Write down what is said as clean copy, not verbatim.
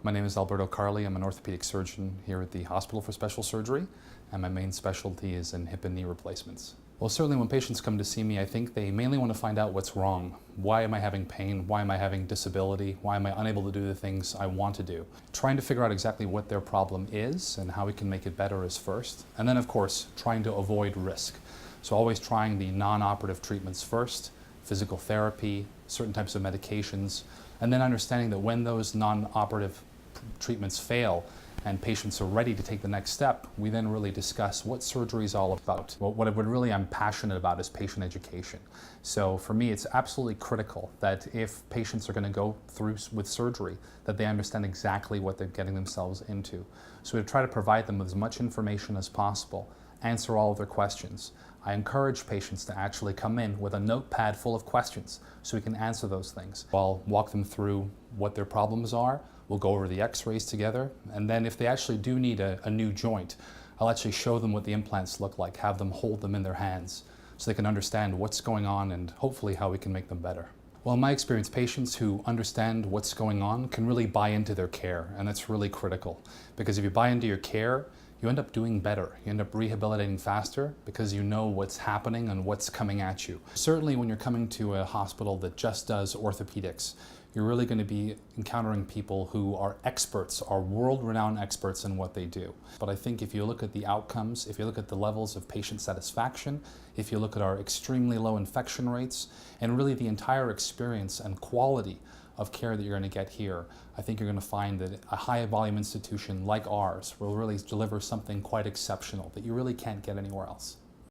My name is Alberto Carli. I'm an orthopedic surgeon here at the Hospital for Special Surgery, and my main specialty is in hip and knee replacements. Well, certainly when patients come to see me, I think they mainly want to find out what's wrong. Why am I having pain? Why am I having disability? Why am I unable to do the things I want to do? Trying to figure out exactly what their problem is and how we can make it better is first. And then, of course, trying to avoid risk. So always trying the non-operative treatments first, physical therapy, certain types of medications, and then understanding that when those non-operative treatments fail and patients are ready to take the next step, we then really discuss what surgery is all about. What really I'm passionate about is patient education. So for me, it's absolutely critical that if patients are going to go through with surgery, that they understand exactly what they're getting themselves into. So we try to provide them with as much information as possible, answer all of their questions. I encourage patients to actually come in with a notepad full of questions so we can answer those things. I'll walk them through what their problems are. We'll go over the x-rays together, and then if they actually do need a new joint, I'll actually show them what the implants look like, have them hold them in their hands so they can understand what's going on and hopefully how we can make them better. Well, in my experience, patients who understand what's going on can really buy into their care, and that's really critical. Because if you buy into your care, you end up doing better. You end up rehabilitating faster because you know what's happening and what's coming at you. Certainly when you're coming to a hospital that just does orthopedics, you're really going to be encountering people who are experts, are world-renowned experts in what they do. But I think if you look at the outcomes, if you look at the levels of patient satisfaction, if you look at our extremely low infection rates, and really the entire experience and quality of care that you're going to get here, I think you're going to find that a high volume institution like ours will really deliver something quite exceptional that you really can't get anywhere else.